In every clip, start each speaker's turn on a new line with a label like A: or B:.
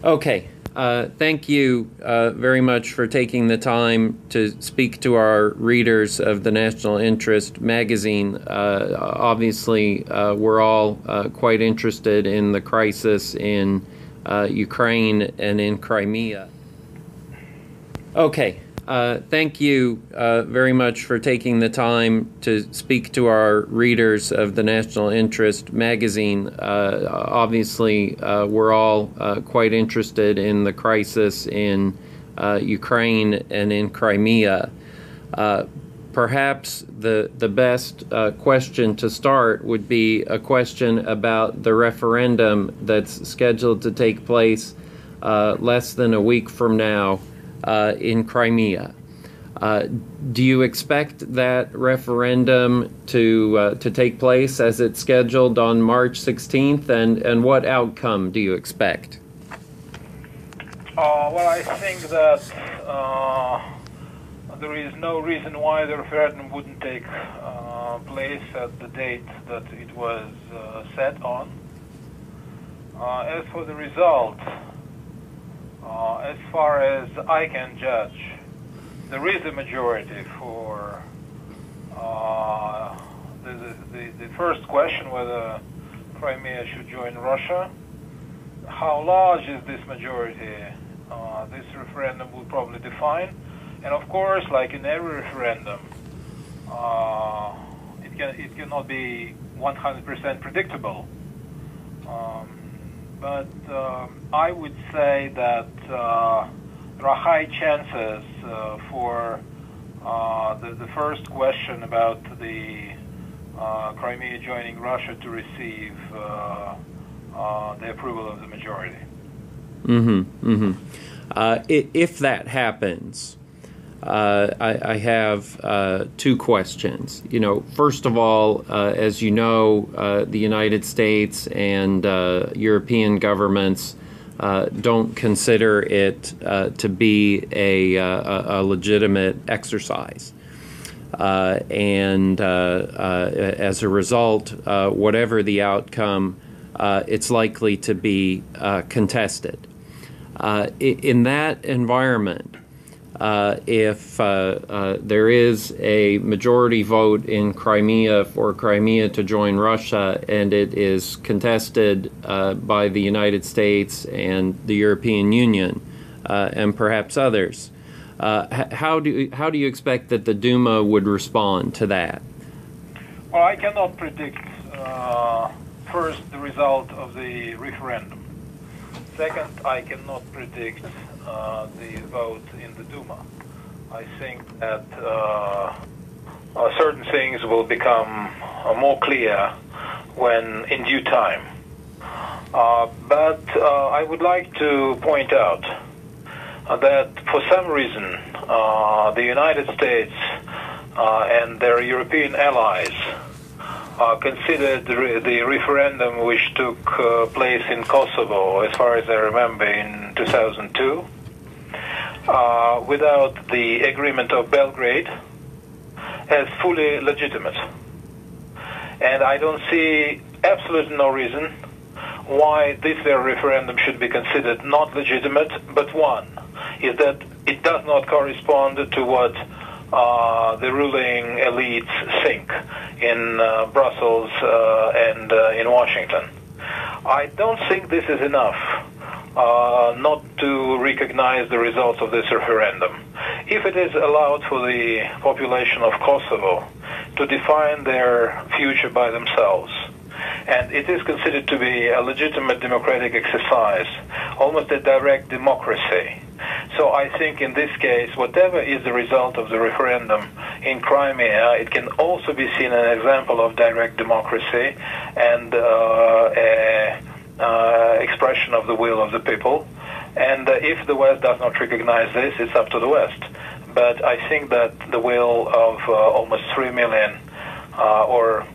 A: Okay. Thank you very much for taking the time to speak to our readers of the National Interest magazine. Obviously, we're all quite interested in the crisis in Ukraine and in Crimea. Okay. Thank you very much for taking the time to speak to our readers of the National Interest magazine. Obviously, we're all quite interested in the crisis in Ukraine and in Crimea. Perhaps the best question to start would be a question about the referendum that's scheduled to take place less than a week from now in Crimea. Do you expect that referendum to take place as it's scheduled on March 16th, and what outcome do you expect?
B: Well, I think that there is no reason why the referendum wouldn't take place at the date that it was set on. As for the result, as far as I can judge, there is a majority for the first question, whether Crimea should join Russia. How large is this majority? This referendum will probably define. And of course, like in every referendum, it cannot be 100% predictable. But I would say that there are high chances for the first question about the Crimea joining Russia to receive the approval of the majority.
A: If that happens, I have two questions. First of all, as you know, the United States and European governments don't consider it to be a legitimate exercise. And as a result, whatever the outcome, it's likely to be contested. In that environment, if there is a majority vote in Crimea for Crimea to join Russia, and it is contested by the United States and the European Union and perhaps others, how do you expect that the Duma would respond to that?
B: Well, I cannot predict first the result of the referendum. Second, I cannot predict the vote in the Duma. I think that certain things will become more clear when in due time. But I would like to point out that for some reason the United States and their European allies considered the referendum which took place in Kosovo, as far as I remember, in 2002, without the agreement of Belgrade, as fully legitimate. And I don't see absolutely no reason why this very referendum should be considered not legitimate, but one is that it does not correspond to what the ruling elites think in Brussels and in Washington. I don't think this is enough not to recognize the results of this referendum. If it is allowed for the population of Kosovo to define their future by themselves, and it is considered to be a legitimate democratic exercise, almost a direct democracy. So I think in this case, whatever is the result of the referendum in Crimea, it can also be seen as an example of direct democracy and expression of the will of the people. And if the West does not recognize this, it's up to the West. But I think that the will of almost 3 million, of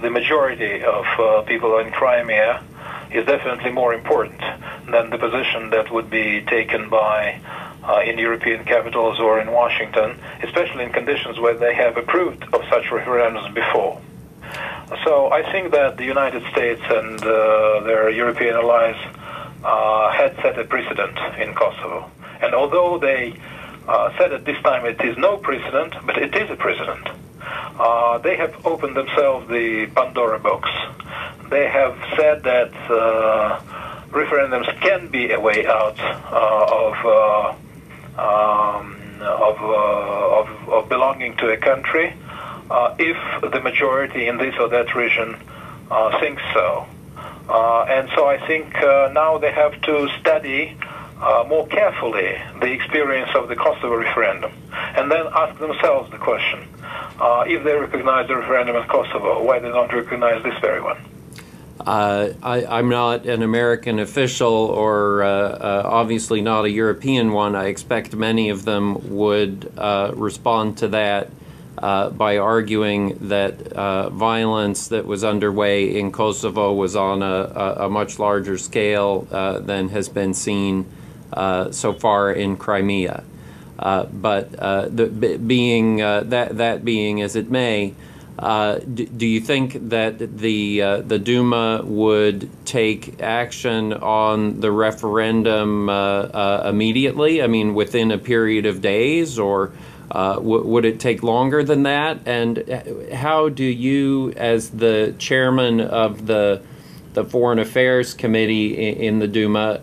B: the majority of people in Crimea, is definitely more important than the position that would be taken by in European capitals or in Washington, especially in conditions where they have approved of such referendums before. So I think that the United States and their European allies had set a precedent in Kosovo. And although they said at this time it is no precedent, but it is a precedent, they have opened themselves the Pandora box. They have said that referendums can be a way out of belonging to a country if the majority in this or that region thinks so. And so I think now they have to study more carefully the experience of the Kosovo referendum, and then ask themselves the question, if they recognize the referendum in Kosovo, why they don't recognize this very one?
A: I'm not an American official, or obviously not a European one. I expect many of them would respond to that by arguing that violence that was underway in Kosovo was on a much larger scale than has been seen so far in Crimea. But being that being as it may, do you think that the Duma would take action on the referendum immediately? I mean, within a period of days, or would it take longer than that? And how do you, as the chairman of the Foreign Affairs Committee in the Duma,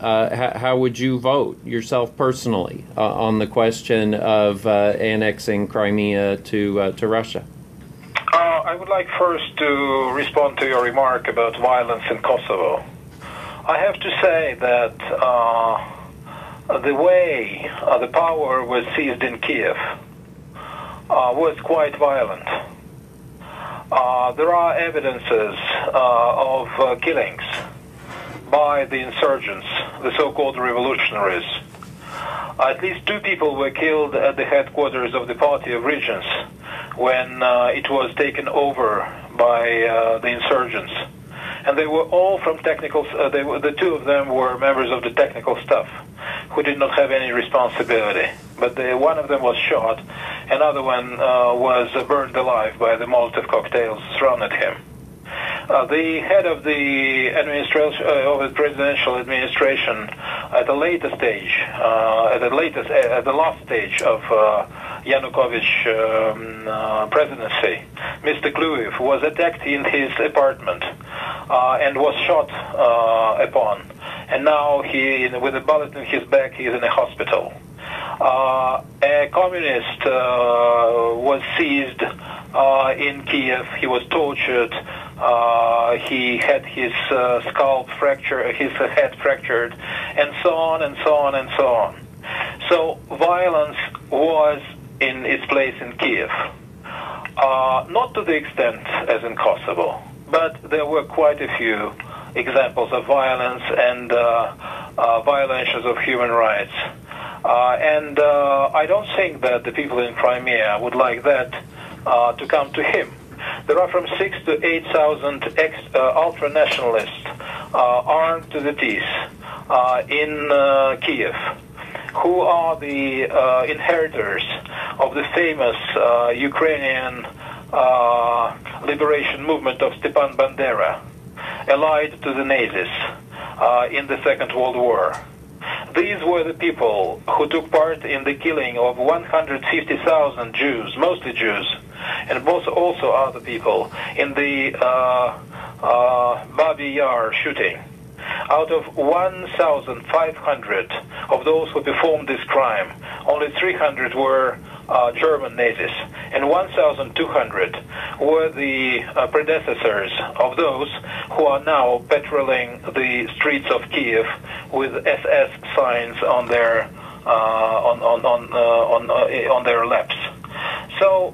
A: how would you vote yourself personally on the question of annexing Crimea to Russia?
B: I would like first to respond to your remark about violence in Kosovo. I have to say that the way the power was seized in Kiev was quite violent. There are evidences of killings by the insurgents, the so-called revolutionaries. At least 2 people were killed at the headquarters of the Party of Regions when it was taken over by the insurgents. And they were all from technical, the 2 of them were members of the technical staff who did not have any responsibility. But one of them was shot, another one was burned alive by the Molotov cocktails thrown at him. The head of the administration, of the presidential administration, at a later stage, at the last stage of Yanukovych presidency, Mr. Kluyev was attacked in his apartment and was shot upon, and now with a bullet in his back, he is in a hospital. A communist was seized in Kiev. He was tortured. He had his skull fractured, his head fractured, and so on and so on and so on. So violence was in its place in Kiev. Not to the extent as in Kosovo, but there were quite a few examples of violence and violations of human rights. And I don't think that the people in Crimea would like that to come to him. There are from 6,000 to 8,000 ultra-nationalists armed to the teeth in Kiev, who are the inheritors of the famous Ukrainian liberation movement of Stepan Bandera, allied to the Nazis in the Second World War. These were the people who took part in the killing of 150,000 Jews, mostly Jews, and also other people in the Babi Yar shooting. Out of 1,500 of those who performed this crime, only 300 were German Nazis, and 1,200 were the predecessors of those who are now patrolling the streets of Kiev with SS signs on their on their laps. So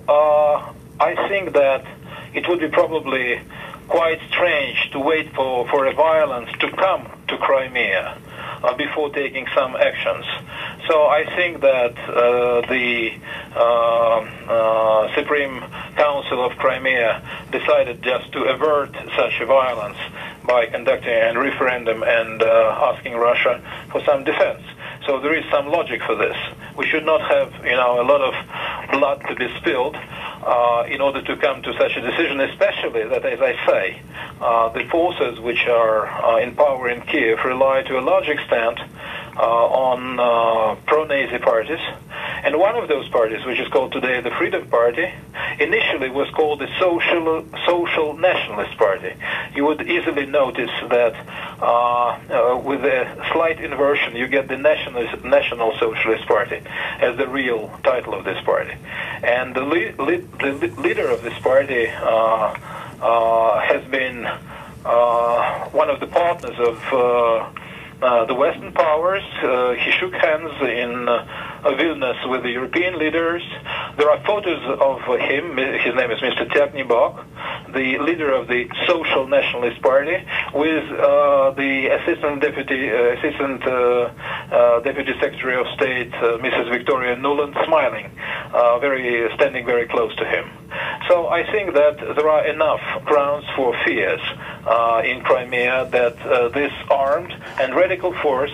B: I think that it would be probably quite strange to wait for a violence to come to Crimea before taking some actions. So I think that the Supreme Council of Crimea decided just to avert such a violence by conducting a referendum and asking Russia for some defense. So there is some logic for this. We should not have, a lot of blood to be spilled in order to come to such a decision, especially that, as I say, the forces which are in power in Kiev rely to a large extent on pro-Nazi parties. And one of those parties, which is called today the Freedom Party, initially was called the Social Nationalist Party. You would easily notice that with a slight inversion, you get the National Socialist Party as the real title of this party. And the leader of this party has been one of the partners of the Western powers. He shook hands in Vilnius with the European leaders. There are photos of him. His name is Mr. Ternibok, the leader of the Social Nationalist Party, with the Assistant Deputy Secretary of State, Mrs. Victoria Nuland, smiling, standing very close to him. So I think that there are enough grounds for fears in Crimea that this armed and radical force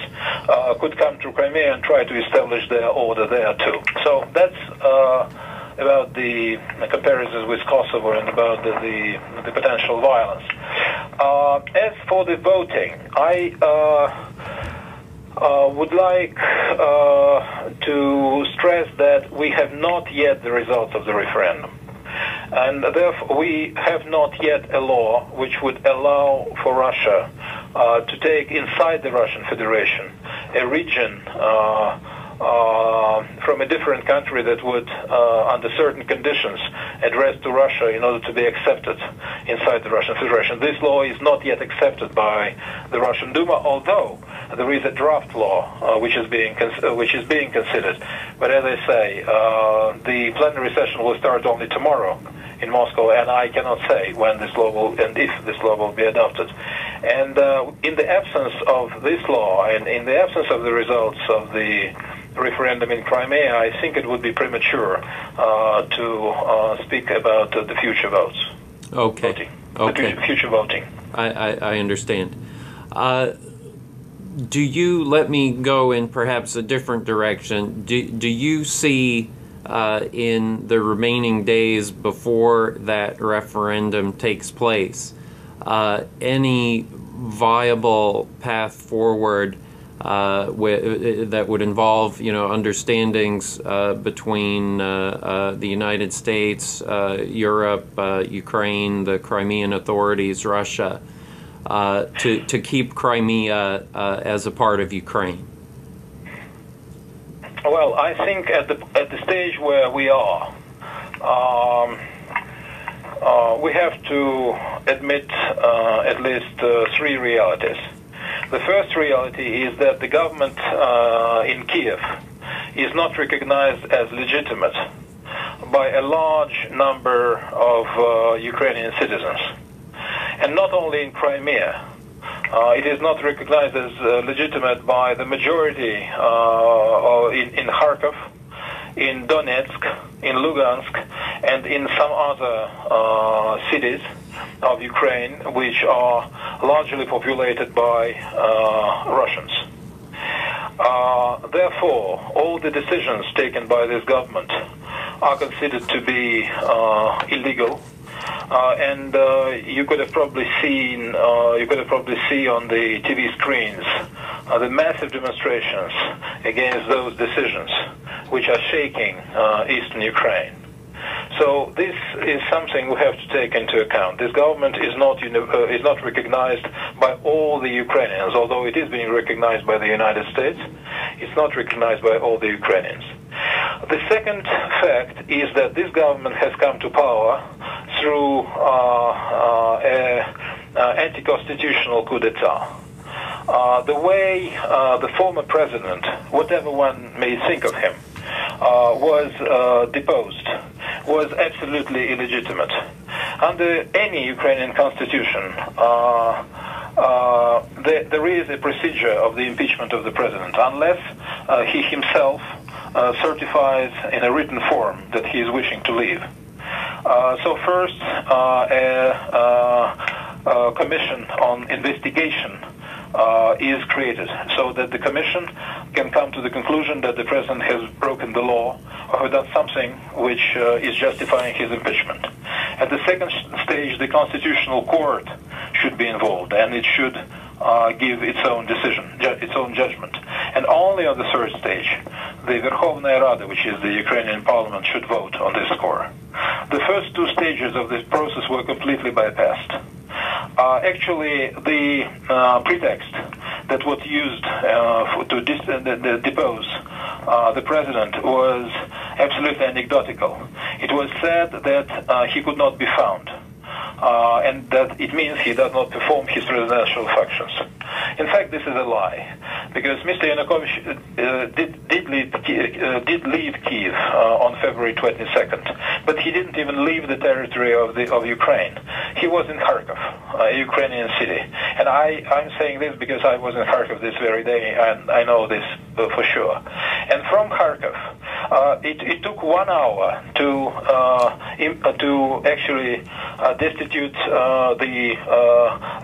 B: could come to Crimea and try to establish their order there too. So that's about the comparisons with Kosovo and about the potential violence. As for the voting, I would like to stress that we have not yet the results of the referendum. And therefore, we have not yet a law which would allow for Russia to take inside the Russian Federation a region from a different country that would, under certain conditions, address to Russia in order to be accepted inside the Russian Federation. This law is not yet accepted by the Russian Duma, although there is a draft law which is being considered. But as I say, the plenary session will start only tomorrow in Moscow, and I cannot say when this law will and if this law will be adopted. And in the absence of this law, and in the absence of the results of the referendum in Crimea, I think it would be premature to speak about the future votes.
A: Okay.
B: Voting. The future voting.
A: I understand. Do you, let me go in perhaps a different direction, do you see in the remaining days before that referendum takes place any viable path forward that would involve, understandings between the United States, Europe, Ukraine, the Crimean authorities, Russia, to keep Crimea as a part of Ukraine?
B: Well, I think at the stage where we are, we have to admit at least three realities. The first reality is that the government in Kiev is not recognized as legitimate by a large number of Ukrainian citizens. And not only in Crimea. It is not recognized as legitimate by the majority in Kharkov, in Donetsk, in Lugansk, and in some other cities of Ukraine, which are largely populated by Russians. Therefore, all the decisions taken by this government are considered to be illegal. And you could have probably seen on the TV screens the massive demonstrations against those decisions, which are shaking eastern Ukraine. So this is something we have to take into account. This government is not recognized by all the Ukrainians, although it is being recognized by the United States. It's not recognized by all the Ukrainians. The second fact is that this government has come to power through an anti-constitutional coup d'etat. The way the former president, whatever one may think of him, was deposed was absolutely illegitimate. Under any Ukrainian constitution, there is a procedure of the impeachment of the president, unless he himself certifies in a written form that he is wishing to leave. So first, a commission on investigation is created, so that the commission can come to the conclusion that the president has broken the law, or have done something which is justifying his impeachment. At the second stage, the Constitutional Court should be involved, and it should give its own decision, its own judgment. And only on the third stage, the Verkhovная Rada, which is the Ukrainian parliament, should vote on this score. The first two stages of this process were completely bypassed. Actually, the pretext that was used to depose the president was absolutely anecdotal. It was said that he could not be found, and that it means he does not perform his presidential functions. In fact, this is a lie, because Mr. Yanukovych did leave Kiev on February 22nd, but he didn't even leave the territory of Ukraine. He was in Kharkov, a Ukrainian city, and I'm saying this because I was in Kharkov this very day, and I know this for sure. And from Kharkov, it took 1 hour to actually destitute the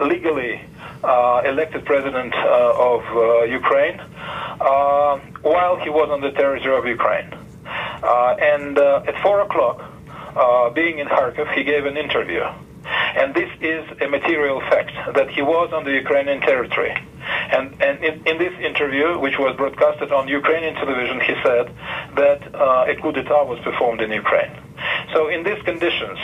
B: legally elected president of Ukraine while he was on the territory of Ukraine. And at 4 o'clock, being in Kharkov, he gave an interview. And this is a material fact, that he was on the Ukrainian territory. And in this interview, which was broadcasted on Ukrainian television, he said that a coup d'etat was performed in Ukraine. So in these conditions,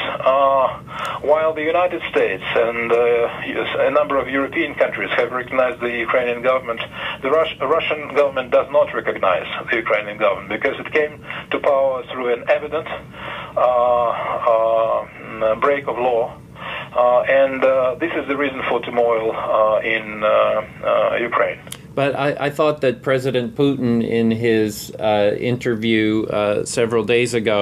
B: while the United States and a number of European countries have recognized the Ukrainian government, the Russian government does not recognize the Ukrainian government, because it came to power through an evident break of law. And this is the reason for turmoil in Ukraine.
A: But I thought that President Putin, in his interview several days ago,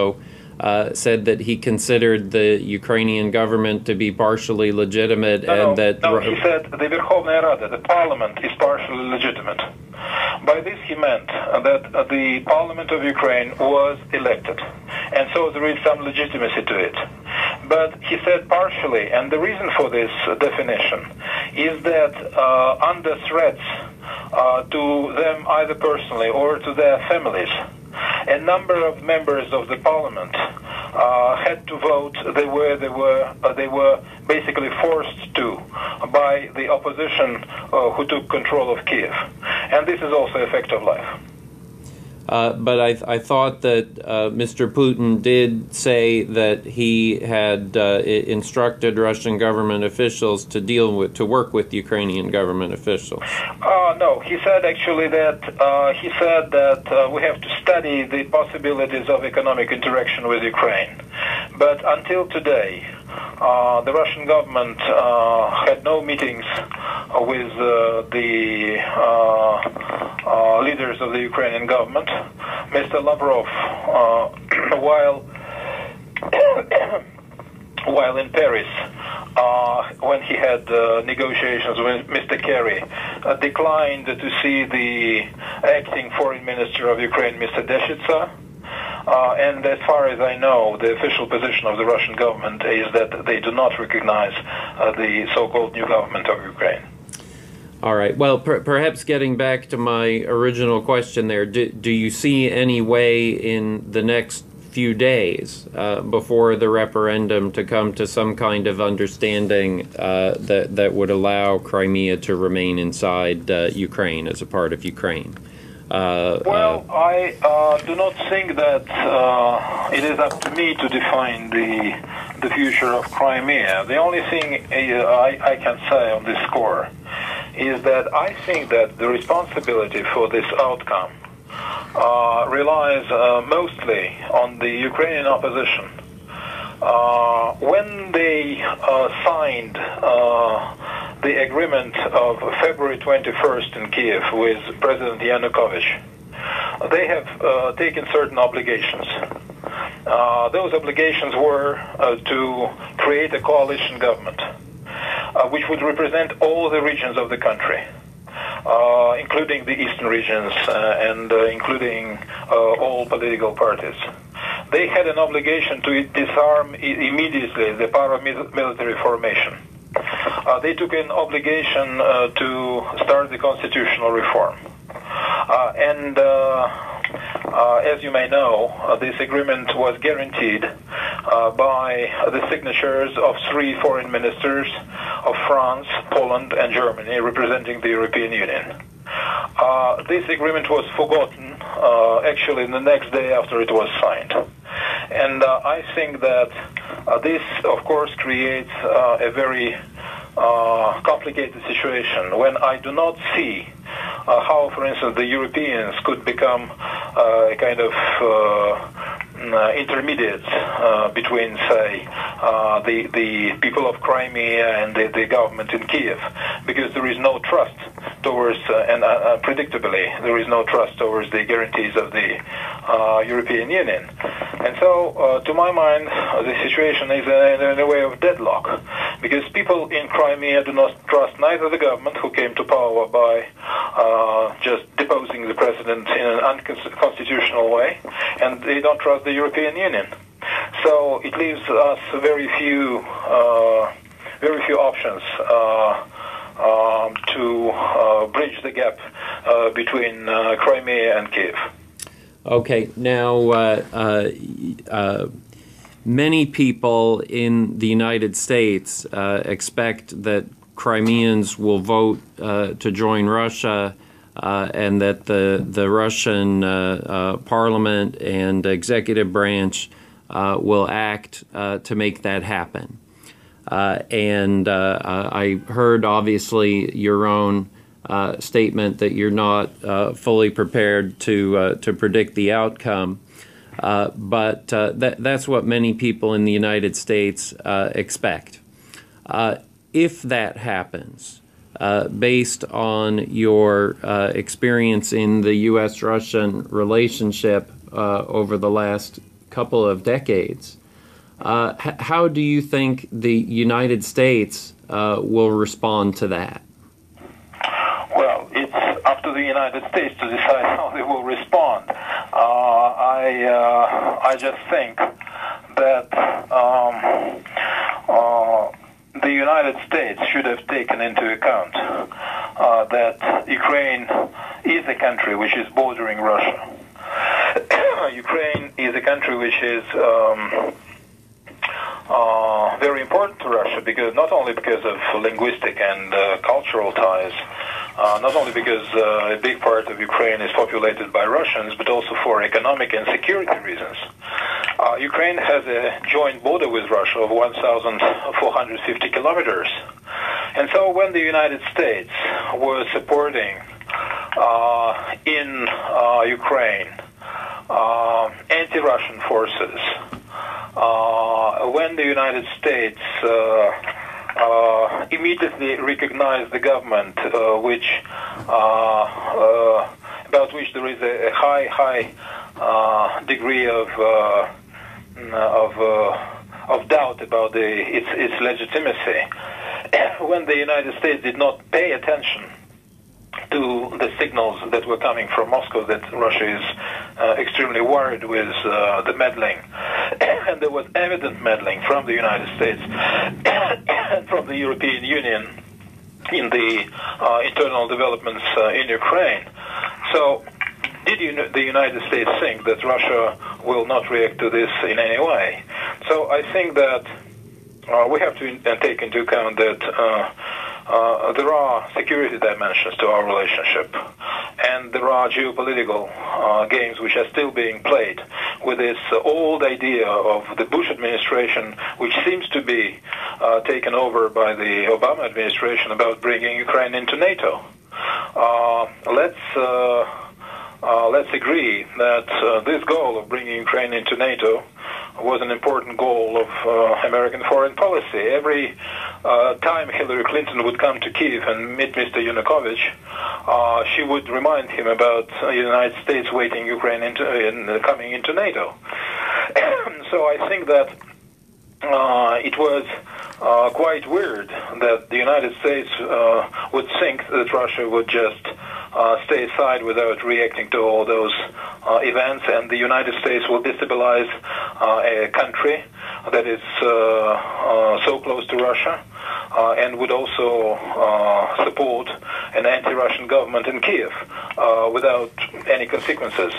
A: said that he considered the Ukrainian government to be partially legitimate, and that...
B: No, he said the Verkhovная Rada, the parliament, is partially legitimate. By this he meant that the parliament of Ukraine was elected, and so there is some legitimacy to it. But he said partially, and the reason for this definition is that under threats to them either personally or to their families, a number of members of the parliament had to vote the way they were basically forced to by the opposition who took control of Kiev. And this is also a fact of life.
A: But I thought that Mr. Putin did say that he had instructed Russian government officials to work with Ukrainian government officials.
B: No, he said actually that we have to study the possibilities of economic interaction with Ukraine. But until today, the Russian government had no meetings with the leaders of the Ukrainian government. Mr. Lavrov, while in Paris, when he had negotiations with Mr. Kerry, declined to see the acting foreign minister of Ukraine, Mr. Deshitsa. And as far as I know, the official position of the Russian government is that they do not recognize the so-called new government of Ukraine.
A: All right. Well, perhaps getting back to my original question there, do you see any way in the next few days before the referendum to come to some kind of understanding that would allow Crimea to remain inside Ukraine, as a part of Ukraine?
B: Well, I do not think that it is up to me to define the future of Crimea. The only thing I can say on this score is that I think that the responsibility for this outcome relies mostly on the Ukrainian opposition. When they signed the agreement of February 21st in Kiev with President Yanukovych, they have taken certain obligations. Those obligations were to create a coalition government, which would represent all the regions of the country, including the eastern regions and including all political parties. They had an obligation to disarm immediately the paramilitary formation. They took an obligation to start the constitutional reform. And As you may know, this agreement was guaranteed by the signatures of 3 foreign ministers of France, Poland, and Germany, representing the European Union. This agreement was forgotten actually the next day after it was signed. And I think that this, of course, creates a very complicated situation when I do not see how, for instance, the Europeans could become a kind of intermediates between, say, the people of Crimea and the government in Kiev, because there is no trust towards, and predictably, there is no trust towards the guarantees of the European Union. And so, to my mind, the situation is in a way of deadlock, because people in Crimea do not trust neither the government, who came to power by just deposing the president in an unconstitutional way, and they don't trust the European Union. So it leaves us very few options to bridge the gap between Crimea and Kiev.
A: Okay, now many people in the United States expect that Crimeans will vote to join Russia, and that the Russian parliament and executive branch will act to make that happen. And I heard, obviously, your own statement that you're not fully prepared to predict the outcome. But that's what many people in the United States expect. If that happens, based on your experience in the U.S.-Russian relationship over the last couple of decades, how do you think the United States will respond to that?
B: Well, it's up to the United States to decide how they will respond. I just think that the United States should have taken into account that Ukraine is a country which is bordering Russia. Ukraine is a country which is very important to Russia, because not only because of linguistic and cultural ties, not only because a big part of Ukraine is populated by Russians, but also for economic and security reasons. Ukraine has a joint border with Russia of 1,450 kilometers. And so when the United States was supporting in Ukraine anti-Russian forces, when the United States immediately recognized the government about which there is a high degree of doubt about its legitimacy, when the United States did not pay attention to the signals that were coming from Moscow that Russia is extremely worried with the meddling, and there was evident meddling from the United States and from the European Union in the internal developments in Ukraine. So did the United States think that Russia will not react to this in any way? So I think that we have to take into account that there are security dimensions to our relationship, and there are geopolitical games which are still being played with this old idea of the Bush administration, which seems to be taken over by the Obama administration, about bringing Ukraine into NATO. Let's agree that this goal of bringing Ukraine into NATO was an important goal of American foreign policy. Every time Hillary Clinton would come to Kiev and meet Mr. Yanukovych, she would remind him about the United States waiting Ukraine coming into NATO. So I think that it was quite weird that the United States would think that Russia would just stay aside without reacting to all those events, and the United States will destabilize a country that is so close to Russia, and would also support an anti-Russian government in Kiev without any consequences.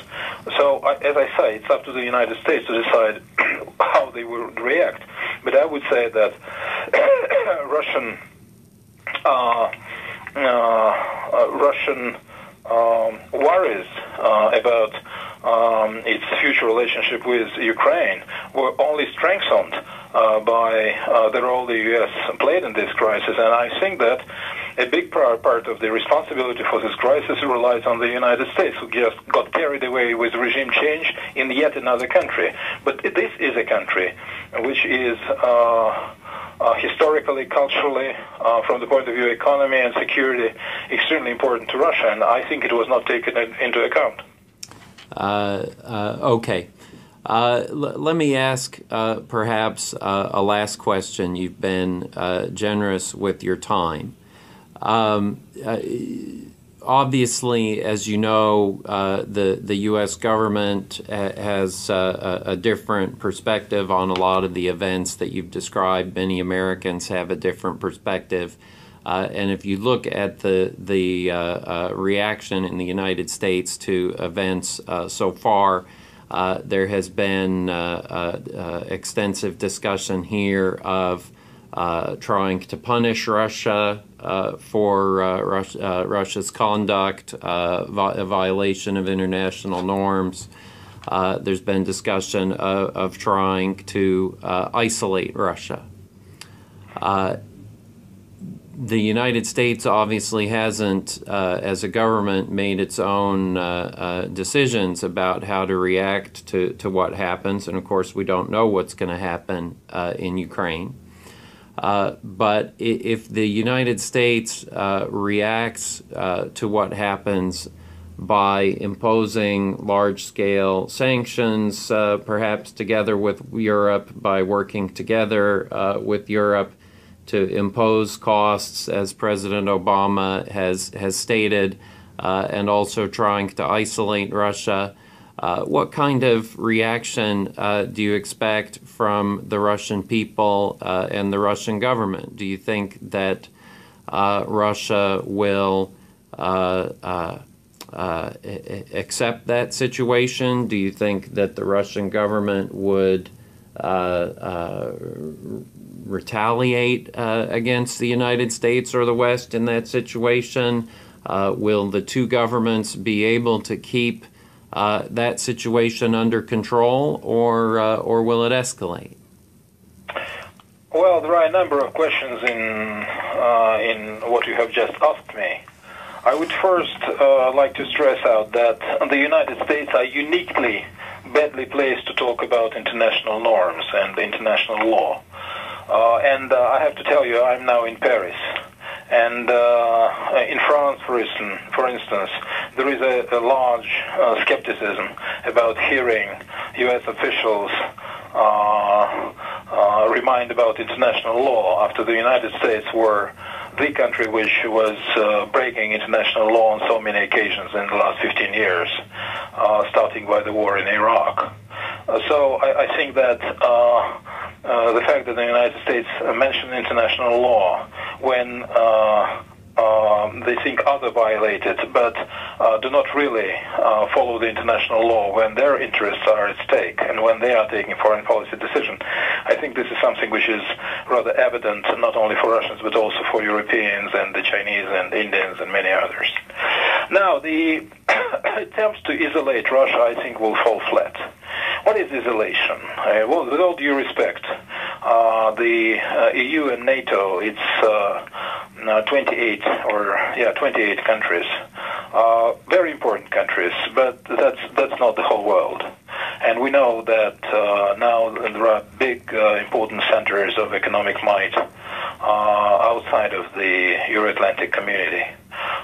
B: So, as I say, it's up to the United States to decide how they will react. But I would say that Russian worries about its future relationship with Ukraine were only strengthened by the role the U.S. played in this crisis. And I think that a big part of the responsibility for this crisis relies on the United States, who just got carried away with regime change in yet another country. But this is a country which is historically, culturally, from the point of view of economy and security, extremely important to Russia, and I think it was not taken into account.
A: Okay. Let me ask perhaps a last question. You've been generous with your time. Obviously, as you know, the U.S. government has a different perspective on a lot of the events that you've described. Many Americans have a different perspective. And if you look at the reaction in the United States to events so far, there has been extensive discussion here of trying to punish Russia for Russia's conduct, a violation of international norms. There's been discussion of trying to isolate Russia. The United States obviously hasn't, as a government, made its own decisions about how to react to what happens. And of course, we don't know what's going to happen in Ukraine. But if the United States reacts to what happens by imposing large-scale sanctions, perhaps together with Europe, by working together with Europe to impose costs, as President Obama has stated, and also trying to isolate Russia, what kind of reaction do you expect from the Russian people and the Russian government? Do you think that Russia will accept that situation? Do you think that the Russian government would retaliate against the United States or the West in that situation? Will the two governments be able to keep that situation under control, or will it escalate?
B: Well, there are a number of questions in what you have just asked me. I would first like to stress out that the United States are uniquely badly placed to talk about international norms and international law. And I have to tell you, I'm now in Paris. And in France, for instance, there is a large skepticism about hearing U.S. officials remind about international law after the United States were the country which was breaking international law on so many occasions in the last 15 years, starting by the war in Iraq. So I think that the fact that the United States mentioned international law when they think others violate it, but do not really follow the international law when their interests are at stake and when they are taking foreign policy decisions. I think this is something which is rather evident not only for Russians but also for Europeans and the Chinese and Indians and many others. Now, the attempts to isolate Russia, I think, will fall flat. What is isolation? Well, with all due respect, the EU and NATO, it's 28 countries, very important countries, but that's not the whole world. And we know that now there are big, important centers of economic might outside of the Euro-Atlantic community.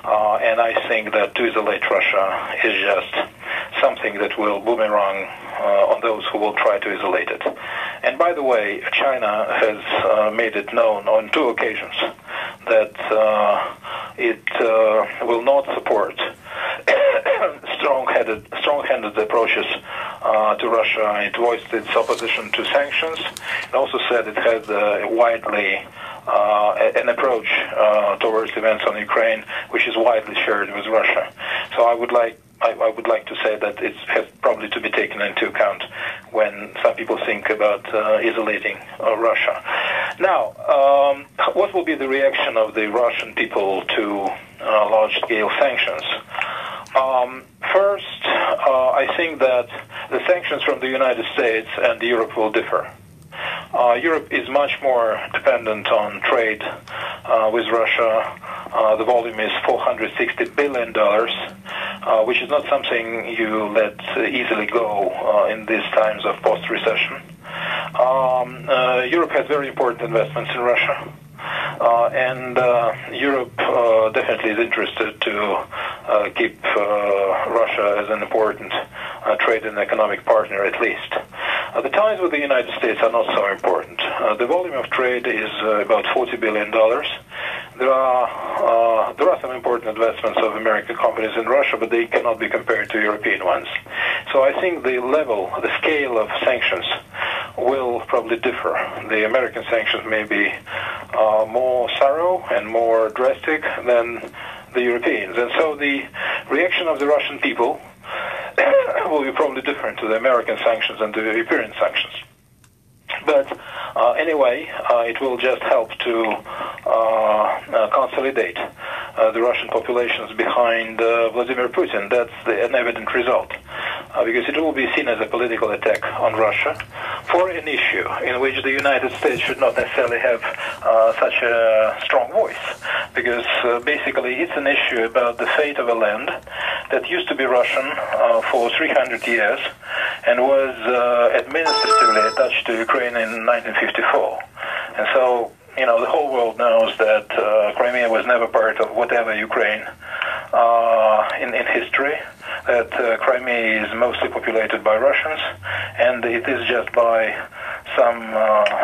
B: And I think that to isolate Russia is just something that will boomerang on those who will try to isolate it. And by the way, China has made it known on 2 occasions that it will not support strong-handed approaches to Russia. It voiced its opposition to sanctions. It also said it had widely an approach towards events on Ukraine, which is widely shared with Russia. So I would like I would like to say that it has probably to be taken into account when some people think about isolating Russia. Now, what will be the reaction of the Russian people to large-scale sanctions? First, I think that the sanctions from the United States and Europe will differ. Europe is much more dependent on trade with Russia. The volume is $460 billion, which is not something you let easily go in these times of post-recession. Europe has very important investments in Russia. And Europe definitely is interested to keep Russia as an important trade and economic partner, at least. The ties with the United States are not so important. The volume of trade is about $40 billion. There are some important investments of American companies in Russia, but they cannot be compared to European ones. So I think the scale of sanctions will probably differ. The American sanctions may be more thorough and more drastic than the Europeans. And so the reaction of the Russian people will be probably different to the American sanctions and the European sanctions. But anyway, it will just help to consolidate the Russian populations behind Vladimir Putin. That's an evident result, because it will be seen as a political attack on Russia for an issue in which the United States should not necessarily have such a strong voice, because basically it's an issue about the fate of a land that used to be Russian for 300 years and was administratively attached to Ukraine in 1954. And so, you know, the whole world knows that Crimea was never part of whatever Ukraine in history, that Crimea is mostly populated by Russians, and it is just by some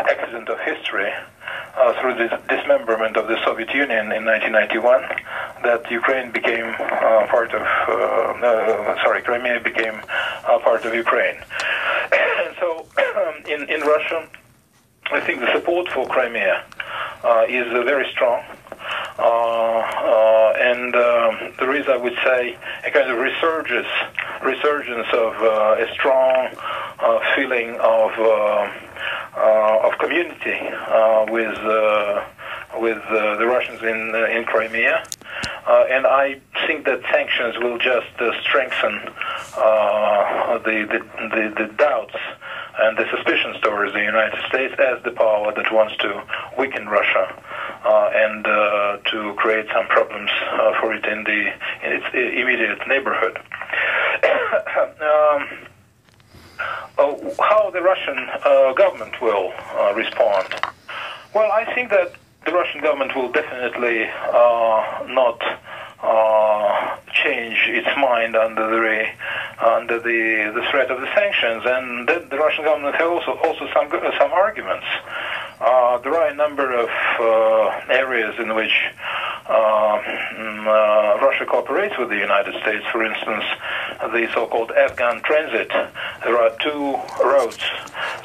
B: accident of history through the dismemberment of the Soviet Union in 1991 that Ukraine became Crimea became part of Ukraine. And so in Russia, I think the support for Crimea is very strong. And there is, I would say, a kind of resurgence of a strong feeling of community with the Russians in Crimea, and I think that sanctions will just strengthen the doubts and the suspicions towards the United States as the power that wants to weaken Russia and to create some problems for it in its immediate neighborhood. How the Russian government will respond? Well, I think that the Russian government will definitely not change its mind under the threat of the sanctions, and then the Russian government has also some arguments. There are a number of areas in which Russia cooperates with the United States. For instance, the so-called Afghan transit. There are two roads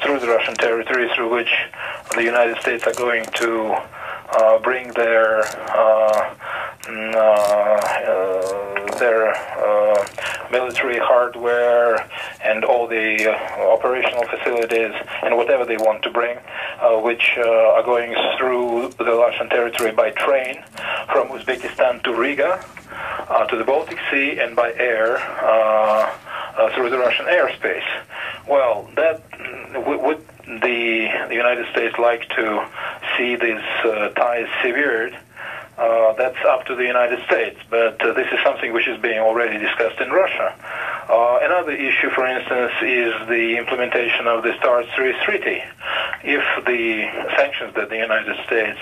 B: through the Russian territory through which the United States are going to bring their military hardware and all the operational facilities and whatever they want to bring, which are going through the Russian territory by train from Uzbekistan to Riga, to the Baltic Sea, and by air through the Russian airspace. Well, that would the United States like to see these ties severed? That's up to the United States, but this is something which is being already discussed in Russia. Another issue, for instance, is the implementation of the START Treaty. If the sanctions that the United States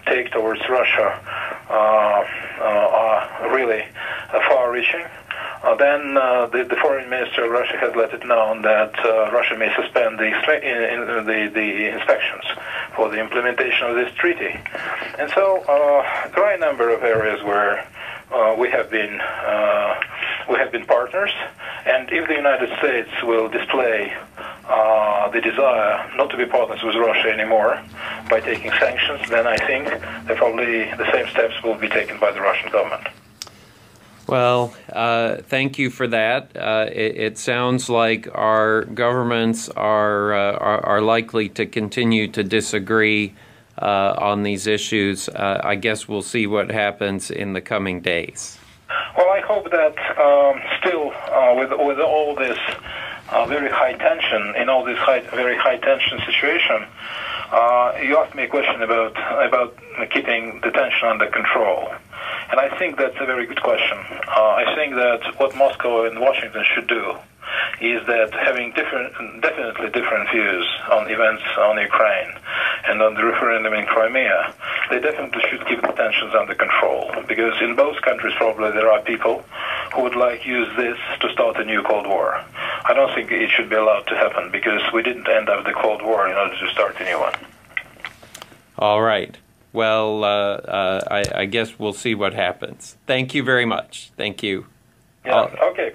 B: take towards Russia are really far-reaching, then the foreign minister of Russia has let it known that Russia may suspend the inspections for the implementation of this treaty. And so there are a number of areas where we have been partners, and if the United States will display the desire not to be partners with Russia anymore by taking sanctions, then I think that probably the same steps will be taken by the Russian government.
A: Well, thank you for that. It sounds like our governments are likely to continue to disagree on these issues. I guess we'll see what happens in the coming days.
B: Well, I hope that still with all this very high tension, in all this very high tension situation, you asked me a question about keeping the tension under control. And I think that's a very good question. I think that what Moscow and Washington should do is that having definitely different views on events on Ukraine and on the referendum in Crimea, they definitely should keep the tensions under control. Because in both countries probably there are people who would like to use this to start a new Cold War. I don't think it should be allowed to happen because we didn't end up the Cold War in order to start a new one.
A: All right. Well, I guess we'll see what happens. Thank you very much. Thank you.
B: Yeah, okay.